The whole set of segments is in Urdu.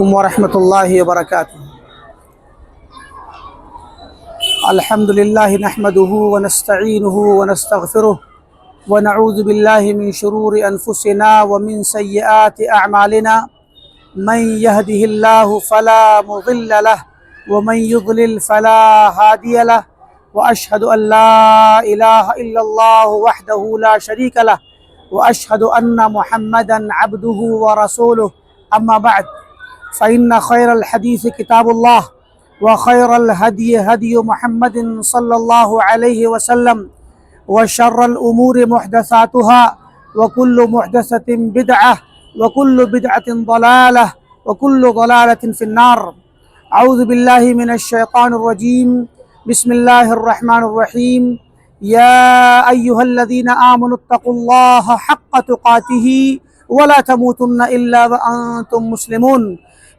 ورحمۃ اللہ وبرکاتہ۔ الحمد للہ نحمده ونستعینه ونستغفره ونعوذ باللہ من شرور انفسنا ومن سیئات اعمالنا من يهده اللہ فلا مضل له ومن يضلل فلا هادی له واشهد ان لا الہ الا اللہ وحده لا شریک له واشهد ان محمدا عبده ورسوله اما بعد فإن خير الحديث كتاب الله وخير الهدي هدي محمد صلى الله عليه وسلم وشر الأمور محدثاتها وكل محدثة بدعة وكل بدعة ضلالة وكل ضلالة في النار. أعوذ بالله من الشيطان الرجيم. بسم الله الرحمن الرحيم. يا أيها الذين آمنوا اتقوا الله حق تقاته ولا تموتن إلا وأنتم مسلمون.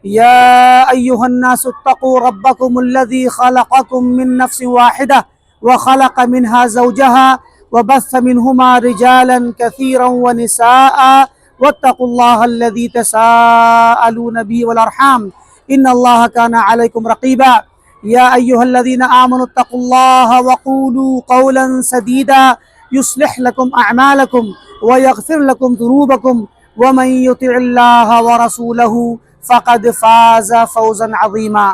يا أيها الناس اتقوا ربكم الذي خلقكم من نفس واحدة وخلق منها زوجها وبث منهما رجالا كثيرا ونساء واتقوا الله الذي تساءلون به والأرحام إن الله كان عليكم رقيبا. يا أيها الذين آمنوا اتقوا الله وقولوا قولا سديدا يصلح لكم أعمالكم ويغفر لكم ذنوبكم ومن يطع الله ورسوله فقد فاز فوزا عظیما.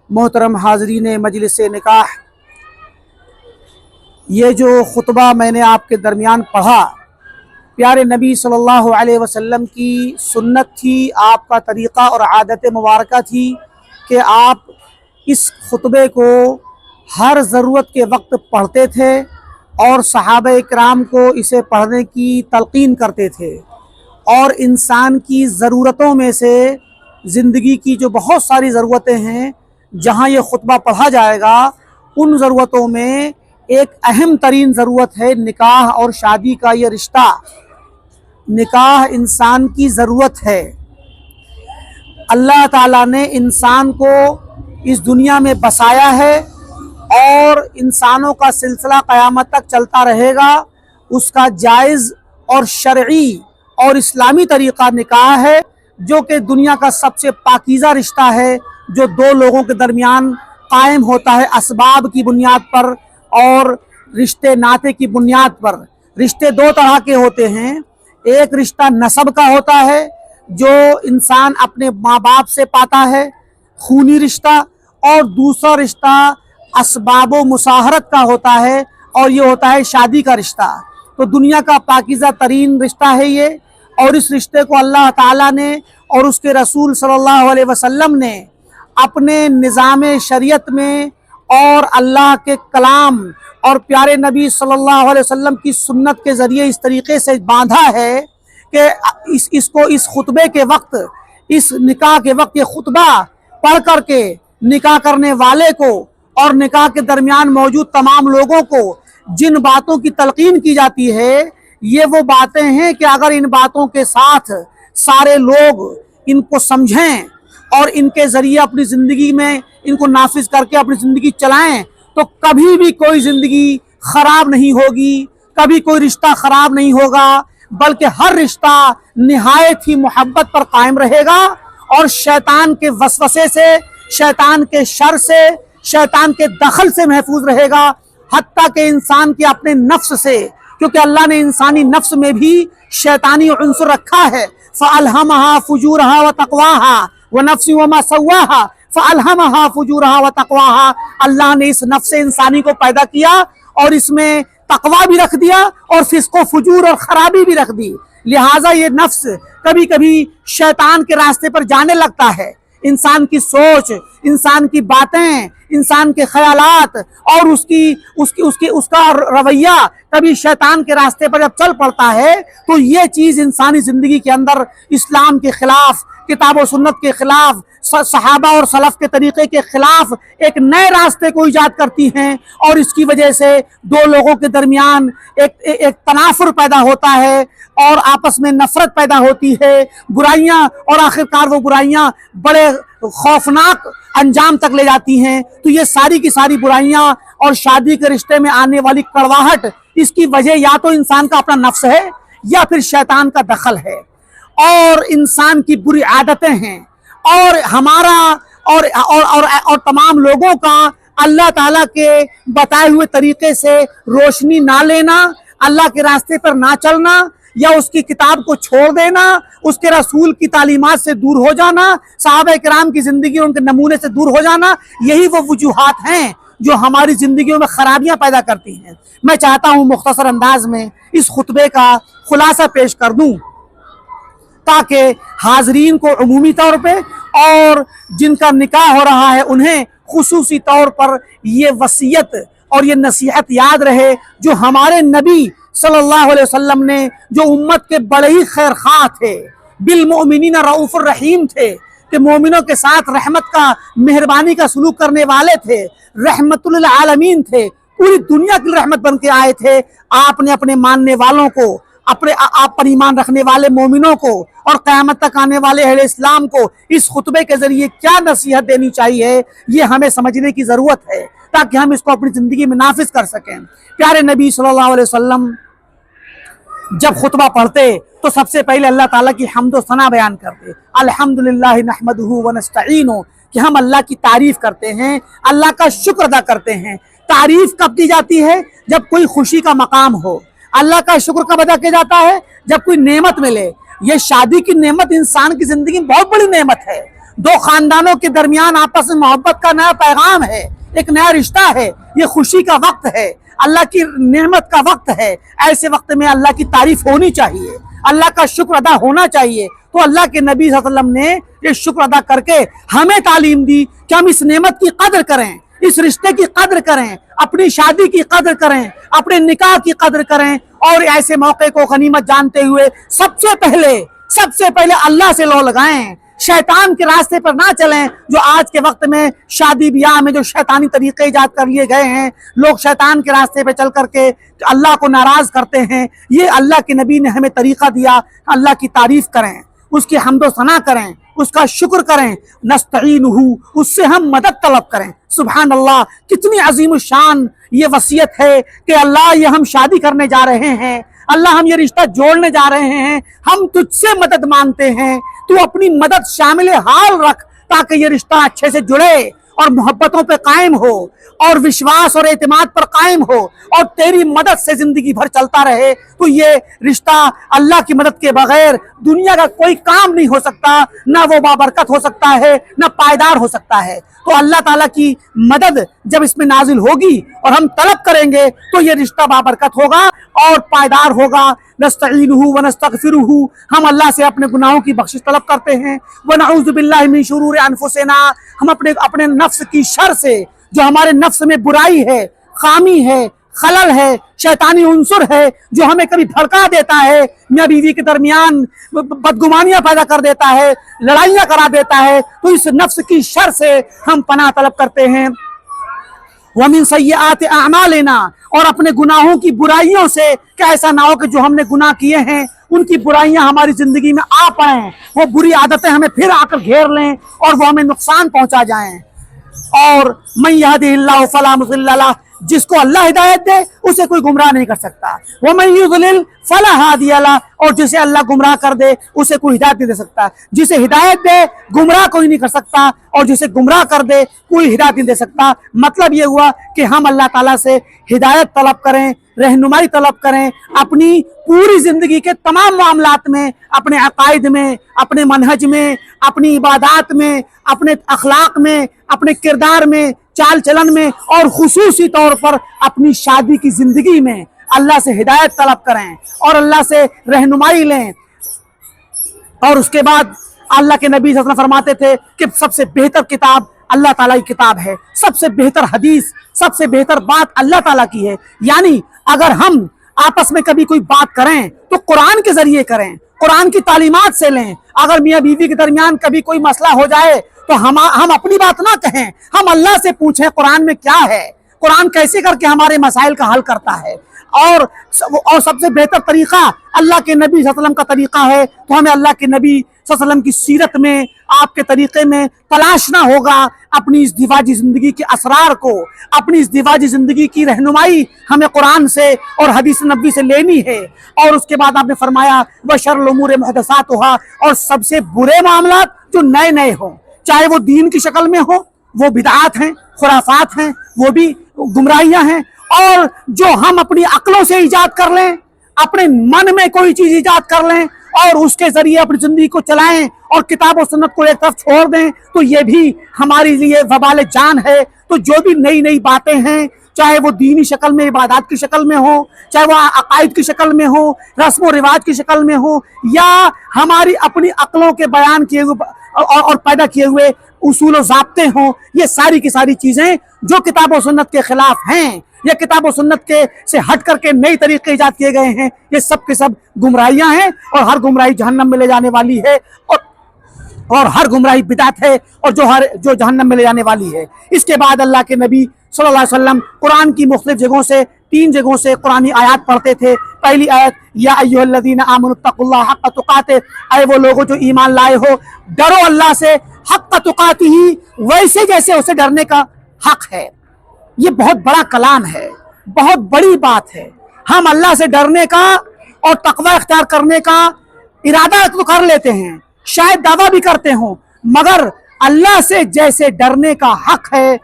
محترم حاضرین مجلس نکاح، یہ جو خطبہ میں نے آپ کے درمیان پڑھا پیارے نبی صلی اللہ علیہ وسلم کی سنت تھی، آپ کا طریقہ اور عادت مبارکہ تھی کہ آپ اس خطبے کو ہر ضرورت کے وقت پڑھتے تھے اور صحابہ کرام کو اسے پڑھنے کی تلقین کرتے تھے، اور انسان کی ضرورتوں میں سے زندگی کی جو بہت ساری ضرورتیں ہیں جہاں یہ خطبہ پڑھا جائے گا، ان ضرورتوں میں ایک اہم ترین ضرورت ہے نکاح اور شادی کا یہ رشتہ. نکاح انسان کی ضرورت ہے. اللہ تعالیٰ نے انسان کو اس دنیا میں بسایا ہے اور انسانوں کا سلسلہ قیامت تک چلتا رہے گا. اس کا جائز اور شرعی اور اسلامی طریقہ نکاح ہے، جو کہ دنیا کا سب سے پاکیزہ رشتہ ہے، جو دو لوگوں کے درمیان قائم ہوتا ہے اسباب کی بنیاد پر اور رشتے ناطے کی بنیاد پر. رشتے دو طرح کے ہوتے ہیں. ایک رشتہ نسب کا ہوتا ہے جو انسان اپنے ماں باپ سے پاتا ہے، خونی رشتہ، اور دوسرا رشتہ اسباب و مساہرت کا ہوتا ہے اور یہ ہوتا ہے شادی کا رشتہ. تو دنیا کا پاکیزہ ترین رشتہ ہے یہ، اور اس رشتے کو اللہ تعالیٰ نے اور اس کے رسول صلی اللہ علیہ وسلم نے اپنے نظام شریعت میں اور اللہ کے کلام اور پیارے نبی صلی اللہ علیہ وسلم کی سنت کے ذریعے اس طریقے سے باندھا ہے کہ اس خطبے کے وقت، اس نکاح کے وقت یہ خطبہ پڑھ کر کے نکاح کرنے والے کو اور نکاح کے درمیان موجود تمام لوگوں کو جن باتوں کی تلقین کی جاتی ہے، یہ وہ باتیں ہیں کہ اگر ان باتوں کے ساتھ سارے لوگ ان کو سمجھیں اور ان کے ذریعے اپنی زندگی میں ان کو نافذ کر کے اپنی زندگی چلائیں تو کبھی بھی کوئی زندگی خراب نہیں ہوگی، کبھی کوئی رشتہ خراب نہیں ہوگا، بلکہ ہر رشتہ نہایت ہی محبت پر قائم رہے گا اور شیطان کے وسوسے سے، شیطان کے شر سے، شیطان کے دخل سے محفوظ رہے گا، حتیٰ کہ انسان کے اپنے نفس سے، کیونکہ اللہ نے انسانی نفس میں بھی شیطانی عنصر رکھا ہے. فَأَلْهَمَهَا فُجُورَهَا وَتَقْوَاهَا وَنَفْسٍ وَمَا سَوَّاهَا فَأَلْهَمَهَا فُجُورَهَا وَتَقْوَاهَا. اللہ نے اس نفس انسانی کو پیدا کیا اور اس میں تقوی بھی رکھ دیا اور فسق و فجور اور خرابی بھی رکھ دی. لہٰذا یہ نفس کبھی کبھی شیطان کے راستے پر جانے لگتا ہے. انسان کی سوچ، انسان کی باتیں، انسان کے خیالات اور اس کا رویہ کبھی شیطان کے راستے پر جب چل پڑتا ہے تو یہ چیز انسانی زندگی کے اندر اسلام کے خلاف، کتاب و سنت کے خلاف، صحابہ اور سلف کے طریقے کے خلاف ایک نئے راستے کو ایجاد کرتی ہیں، اور اس کی وجہ سے دو لوگوں کے درمیان ایک تنافر پیدا ہوتا ہے اور آپس میں نفرت پیدا ہوتی ہے، برائیاں، اور آخرکار وہ برائیاں بڑے خوفناک انجام تک لے جاتی ہیں. تو یہ ساری کی ساری برائیاں اور شادی کے رشتے میں آنے والی کڑواہٹ، اس کی وجہ یا تو انسان کا اپنا نفس ہے یا پھر شیطان کا دخل ہے اور انسان کی بری عادتیں ہیں اور ہمارا اور تمام لوگوں کا اللہ تعالیٰ کے بتائے ہوئے طریقے سے روشنی نہ لینا، اللہ کے راستے پر نہ چلنا، یا اس کی کتاب کو چھوڑ دینا، اس کے رسول کی تعلیمات سے دور ہو جانا، صحابہ کرام کی زندگی اور ان کے نمونے سے دور ہو جانا، یہی وہ وجوہات ہیں جو ہماری زندگیوں میں خرابیاں پیدا کرتی ہیں۔ میں چاہتا ہوں مختصر انداز میں اس خطبے کا خلاصہ پیش کر دوں تاکہ حاضرین کو عمومی طور پہ اور جن کا نکاح ہو رہا ہے انہیں خصوصی طور پر یہ وصیت اور یہ نصیحت یاد رہے جو ہمارے نبی صلی اللہ علیہ وسلم نے، جو امت کے بڑے ہی خیر خواہ تھے، بالمؤمنین رؤوف الرحیم تھے، کہ مومنوں کے ساتھ رحمت کا، مہربانی کا سلوک کرنے والے تھے، رحمت للعالمین تھے، پوری دنیا کی رحمت بن کے آئے تھے۔ آپ نے اپنے ماننے والوں کو، آپ پر ایمان رکھنے والے مومنوں کو اور قیامت تک آنے والے اہل اسلام کو اس خطبے کے ذریعے کیا نصیحت دینی چاہیے، یہ ہمیں سمجھنے کی ضرورت ہے تاکہ ہم اس کو اپنی زندگی میں نافذ کر سکیں۔ پیارے نبی صلی اللہ علیہ وسلم جب خطبہ پڑھتے تو سب سے پہلے اللہ تعالیٰ کی حمد و ثنا بیان کرتے، الحمدللہ نحمدہ ونستعینہ، کہ ہم اللہ کی تعریف کرتے ہیں، اللہ کا شکر ادا کرتے ہیں۔ تعریف کب کی جاتی ہے؟ جب کوئی خوشی کا مقام ہو۔ اللہ کا شکر کب ادا کیا جاتا ہے؟ جب کوئی نعمت ملے۔ یہ شادی کی نعمت انسان کی زندگی میں بہت بڑی نعمت ہے، دو خاندانوں کے درمیان آپس میں محبت کا نیا پیغام ہے، ایک نیا رشتہ ہے، یہ خوشی کا وقت ہے، اللہ کی نعمت کا وقت ہے۔ ایسے وقت میں اللہ کی تعریف ہونی چاہیے، اللہ کا شکر ادا ہونا چاہیے۔ تو اللہ کے نبی صلی اللہ علیہ وسلم نے یہ شکر ادا کر کے ہمیں تعلیم دی کہ ہم اس نعمت کی قدر کریں، اس رشتے کی قدر کریں، اپنی شادی کی قدر کریں، اپنے نکاح کی قدر کریں، اور ایسے موقع کو غنیمت جانتے ہوئے سب سے پہلے اللہ سے لو لگائیں، شیطان کے راستے پر نہ چلیں۔ جو آج کے وقت میں شادی بیاہ میں جو شیطانی طریقے ایجاد کر لیے گئے ہیں، لوگ شیطان کے راستے پہ چل کر کے اللہ کو ناراض کرتے ہیں۔ یہ اللہ کے نبی نے ہمیں طریقہ دیا، اللہ کی تعریف کریں، اس کی حمد و ثنا کریں، اس کا شکر کریں، نستعینہ، اس سے ہم مدد طلب کریں۔ سبحان اللہ، کتنی عظیم الشان یہ وصیت ہے کہ اللہ یہ ہم شادی کرنے جا رہے ہیں، اللہ ہم یہ رشتہ جوڑنے جا رہے ہیں، ہم تجھ سے مدد مانگتے ہیں، تو اپنی مدد شامل حال رکھ تاکہ یہ رشتہ اچھے سے جڑے اور محبتوں پہ قائم ہو اور وشواس اور اعتماد پر قائم ہو اور تیری مدد سے زندگی بھر چلتا رہے۔ تو یہ رشتہ اللہ کی مدد کے بغیر دنیا کا کوئی کام نہیں ہو سکتا، نہ وہ بابرکت ہو سکتا ہے، نہ پائیدار ہو سکتا ہے۔ تو اللہ تعالیٰ کی مدد جب اس میں نازل ہوگی اور ہم طلب کریں گے تو یہ رشتہ بابرکت ہوگا اور پائیدار ہوگا۔ نستعینہ ونستغفرہ، ہم اللہ سے اپنے گناہوں کی بخشش طلب کرتے ہیں۔ ونعوذ باللہ من شرور انفسنا، ہم اپنے نفس کی شر سے، جو ہمارے نفس میں برائی ہے، خامی ہے، خلل ہے، شیطانی عنصر ہے جو ہمیں کبھی بھڑکا دیتا ہے، میاں بیوی کے درمیان بدگمانیاں پیدا کر دیتا ہے، لڑائیاں کرا دیتا ہے، تو اس نفس کی شر سے ہم پناہ طلب کرتے ہیں۔ وَمِن سَيِّئَاتِ أَعْمَالِنَا، اور اپنے گناہوں کی برائیوں سے، کہ ایسا نہ ہو کہ جو ہم نے گناہ کیے ہیں ان کی برائیاں ہماری زندگی میں آ پائیں، وہ بری عادتیں ہمیں پھر آ کر گھیر لیں اور وہ ہمیں نقصان پہنچا جائیں۔ اور مَن يَهْدِهِ اللَّهُ فَلَا مُضِلَّ لَهُ، جس کو اللہ ہدایت دے اسے کوئی گمراہ نہیں کر سکتا۔ وَمَن يُضْلِلْ فَلَا هَادِيَ لَهُ، اور جسے اللہ گمراہ کر دے اسے کوئی ہدایت نہیں دے سکتا۔ جسے ہدایت دے گمراہ کوئی نہیں کر سکتا، اور جسے گمراہ کر دے کوئی ہدایت نہیں دے سکتا۔ مطلب یہ ہوا کہ ہم اللہ تعالیٰ سے ہدایت طلب کریں، رہنمائی طلب کریں، اپنی پوری زندگی کے تمام معاملات میں، اپنے عقائد میں، اپنے منہج میں، اپنی عبادات میں، اپنے اخلاق میں، اپنے کردار میں، چال چلن میں، اور خصوصی طور پر اپنی شادی کی زندگی میں اللہ سے ہدایت طلب کریں اور اللہ سے رہنمائی لیں۔ اور اس کے بعد اللہ کے نبی صلی اللہ علیہ وسلم فرماتے تھے کہ سب سے بہتر کتاب اللہ تعالیٰ کی کتاب ہے، سب سے بہتر حدیث، سب سے بہتر بات اللہ تعالیٰ کی ہے۔ یعنی اگر ہم آپس میں کبھی کوئی بات کریں تو قرآن کے ذریعے کریں، قرآن کی تعلیمات سے لیں۔ اگر میاں بیوی کے درمیان کبھی کوئی مسئلہ ہو جائے تو ہم اپنی بات نہ کہیں، ہم اللہ سے پوچھیں قرآن میں کیا ہے، قرآن کیسے کر کے ہمارے مسائل کا حل کرتا ہے۔ اور سب سے بہتر طریقہ اللہ کے نبی صلی اللہ علیہ وسلم کا طریقہ ہے، تو ہمیں اللہ کے نبی صلی اللہ علیہ وسلم کی سیرت میں، آپ کے طریقے میں تلاشنا ہوگا اپنی اس ازدواجی زندگی کے اسرار کو، اپنی اس ازدواجی زندگی کی رہنمائی ہمیں قرآن سے اور حدیث نبوی سے لینی ہے۔ اور اس کے بعد آپ نے فرمایا وَشَرُّ الْأُمُورِ مُحْدَثَاتُهَا، اور سب سے برے معاملات جو نئے نئے ہوں، چاہے وہ دین کی شکل میں ہو، وہ بدعات ہیں، خرافات ہیں، وہ بھی گمراہیاں ہیں، اور جو ہم اپنی عقلوں سے ایجاد کر لیں، اپنے من میں کوئی چیز ایجاد کر لیں اور اس کے ذریعے اپنی زندگی کو چلائیں اور کتاب و سنت کو ایک طرف چھوڑ دیں، تو یہ بھی ہمارے لیے وبال جان ہے۔ تو جو بھی نئی نئی باتیں ہیں، چاہے وہ دینی شکل میں، عبادات کی شکل میں ہو، چاہے وہ عقائد کی شکل میں ہو، رسم و رواج کی شکل میں ہو، یا ہماری اپنی عقلوں کے بیان کیے ہوئے اور پیدا کیے ہوئے اصول و ضابطے ہوں، یہ ساری کی ساری چیزیں جو کتاب و سنت کے خلاف ہیں یا کتاب و سنت کے سے ہٹ کر کے نئی طریقے ایجاد کیے گئے ہیں، یہ سب کے سب گمراہیاں ہیں، اور ہر گمراہی جہنم میں لے جانے والی ہے، اور ہر گمراہی بدعت ہے، اور جو جہنم میں لے جانے والی ہے۔ اس کے بعد اللہ کے نبی صلی اللہ علیہ وسلم قرآن کی مختلف جگہوں سے، 3 جگہوں سے قرآنی آیات پڑھتے تھے۔ پہلی آیت یا ایھا الذین آمنوا اتقوا اللہ حق تقاتہ، اے وہ لوگوں جو ایمان لائے ہو، ڈرو اللہ سے حق تقاتہ، ویسے جیسے اسے ڈرنے کا حق ہے۔ یہ بہت بڑا کلام ہے، بہت بڑی بات ہے۔ ہم اللہ سے ڈرنے کا اور تقوی اختیار کرنے کا ارادہ تو کر لیتے ہیں، شاید دعویٰ بھی کرتے ہوں، مگر اللہ سے جیسے ڈرنے کا حق ہے،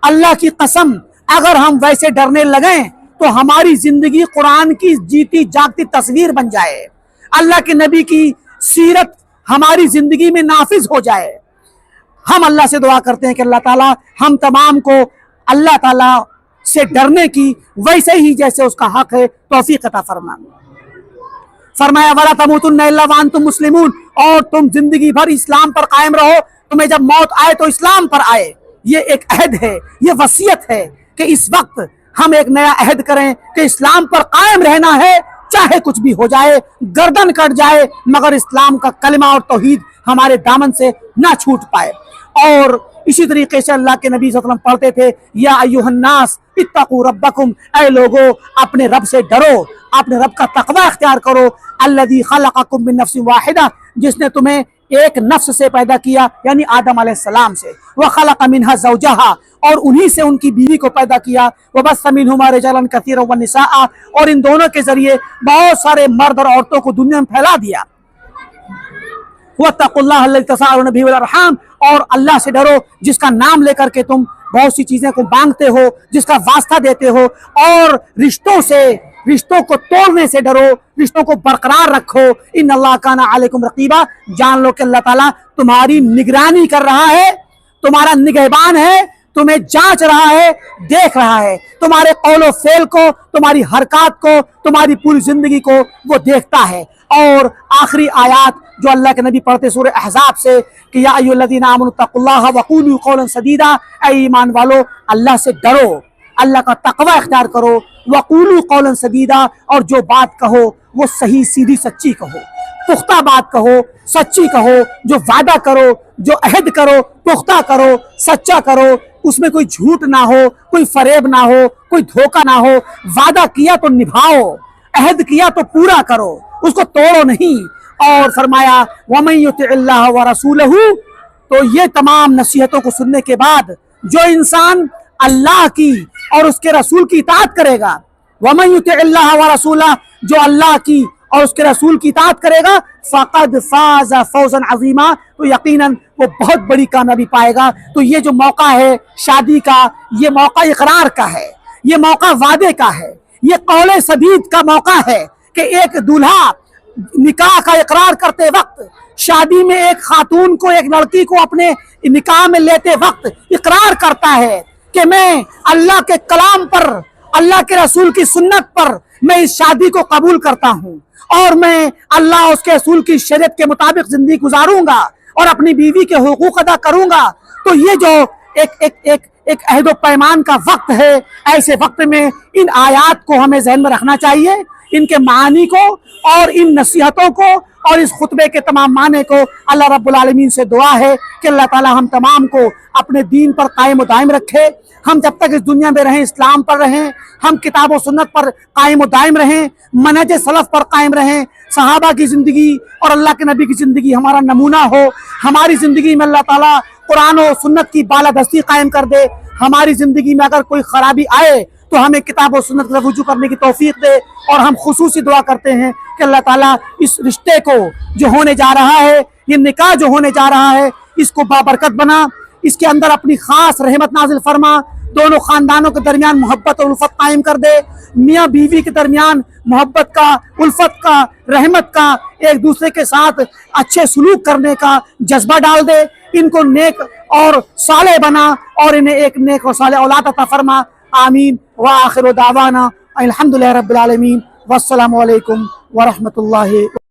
اللہ کی قسم اگر ہم ویسے ڈرنے لگیں تو ہماری زندگی قرآن کی جیتی جاگتی تصویر بن جائے، اللہ کے نبی کی سیرت ہماری زندگی میں نافذ ہو جائے۔ ہم اللہ سے دعا کرتے ہیں کہ اللہ تعالیٰ ہم تمام کو اللہ تعالیٰ سے ڈرنے کی ویسے ہی جیسے اس کا حق ہے توفیق عطا فرمایا وَلَا تَمُوتُنَّ إِلَّا وَأَنْتُمْ مُسْلِمُونَ، اور تم زندگی بھر اسلام پر قائم رہو، تمہیں جب موت آئے تو اسلام پر آئے۔ یہ ایک عہد ہے، یہ وصیت ہے کہ اس وقت ہم ایک نیا عہد کریں کہ اسلام پر قائم رہنا ہے، چاہے کچھ بھی ہو جائے، گردن کٹ جائے، مگر اسلام کا کلمہ اور توحید ہمارے دامن سے نہ چھوٹ پائے۔ اور اسی طریقے سے اللہ کے نبی صلی اللہ علیہ وسلم پڑھتے تھے یا ایھا الناس اتقوا ربکم، اے لوگو اپنے رب سے ڈرو، اپنے رب کا تقوی اختیار کرو، الذی خلقکم من نفس واحدہ، جس نے تمہیں ایک نفس سے پیدا کیا یعنی آدم علیہ السلام سے، وخلق منها زوجہا، اور انہی سے ان کی بیوی کو پیدا کیا، وبث منہما رجالا کثیرا ونساء، اور ان دونوں کے ذریعے بہت سارے مرد اور عورتوں کو دنیا میں پھیلا دیا۔ واتقوا اللہ الذی تساءلون بہ والارحام، اور اللہ سے ڈرو جس کا نام لے کر کے تم بہت سی چیزیں کو مانگتے ہو، جس کا واسطہ دیتے ہو، اور رشتوں کو توڑنے سے ڈرو، رشتوں کو برقرار رکھو۔ ان اللہ کان علیکم رقیبا، جان لو کہ اللہ تعالیٰ تمہاری نگرانی کر رہا ہے، تمہارا نگہبان ہے، تمہیں جانچ رہا ہے، دیکھ رہا ہے، تمہارے قول و فعل کو، تمہاری حرکات کو، تمہاری پوری زندگی کو وہ دیکھتا ہے۔ اور آخری آیات جو اللہ کے نبی پڑھتے سورہ احزاب سے کہ یا ایھا الذین آمنوا اتقوا اللہ وقولوا قولا سدیدا، اے ایمان والو اللہ سے ڈرو، اللہ کا تقوی اختیار کرو، وقولوا قولا سدیدا، اور جو بات کہو وہ صحیح سیدھی سچی کہو، پختہ بات کہو، سچی کہو، جو وعدہ کرو، جو عہد کرو پختہ کرو، سچا کرو، اس میں کوئی جھوٹ نہ ہو، کوئی فریب نہ ہو، کوئی دھوکہ نہ ہو، وعدہ کیا تو نبھاؤ، عہد کیا تو پورا کرو، اس کو توڑو نہیں۔ اور فرمایا وَمَن يُطِعِ اللَّهَ وَرَسُولَهُ، تو یہ تمام نصیحتوں کو سننے کے بعد جو انسان اللہ کی اور اس کے رسول کی اطاعت کرے گا، وَمَن يُطِعِ اللَّهَ وَرَسُولَهُ، جو اللہ کی اور اس کے رسول کی اطاعت کرے گا، فَقَدْ فَازَ فَوْزًا عَظِيمًا، تو یقیناً وہ بہت بڑی کامیابی پائے گا۔ تو یہ جو موقع ہے شادی کا، یہ موقع اقرار کا ہے، یہ موقع وعدے کا ہے، یہ قول سدید کا موقع ہے کہ ایک دولہا نکاح کا اقرار کرتے وقت، شادی میں ایک خاتون کو، ایک لڑکی کو اپنے نکاح میں لیتے وقت اقرار کرتا ہے کہ میں اللہ کے کلام پر، اللہ کے رسول کی سنت پر میں اس شادی کو قبول کرتا ہوں، اور میں اللہ اور اس کے رسول کی شریعت کے مطابق زندگی گزاروں گا اور اپنی بیوی کے حقوق ادا کروں گا۔ تو یہ جو ایک عہد و پیمان کا وقت ہے، ایسے وقت میں ان آیات کو ہمیں ذہن میں رکھنا چاہیے، ان کے معانی کو اور ان نصیحتوں کو اور اس خطبے کے تمام معنی کو اللہ رب العالمین سے دعا ہے کہ اللہ تعالی ہم تمام کو اپنے دین پر قائم و دائم رکھے. ہم جب تک اس دنیا میں رہیں اسلام پر رہیں, ہم کتاب و سنت پر قائم و دائم رہیں, منہج سلف پر قائم رہیں, صحابہ کی زندگی اور اللہ کے نبی کی زندگی ہمارا نمونہ ہو. ہماری زندگی میں اللہ تعالیٰ قرآن و سنت کی بالادستی قائم کر دے. ہماری زندگی میں اگر کوئی خرابی آئے تو ہمیں کتاب و سنت پر رجوع کرنے کی توفیق دے. اور ہم خصوصی دعا کرتے ہیں کہ اللہ تعالیٰ اس رشتے کو جو ہونے جا رہا ہے, یہ نکاح جو ہونے جا رہا ہے, اس کو بابرکت بنا, اس کے اندر اپنی خاص رحمت نازل فرما. دونوں خاندانوں کے درمیان محبت اور الفت قائم کر دے. میاں بیوی کے درمیان محبت کا, الفت کا, رحمت کا, ایک دوسرے کے ساتھ اچھے سلوک کرنے کا جذبہ ڈال دے. ان کو نیک اور صالح بنا اور انہیں ایک نیک اور صالح اولاد عطا فرما. آمین. وآخر دعوانا الحمدللہ رب العالمین. والسلام علیکم ورحمۃ اللہ.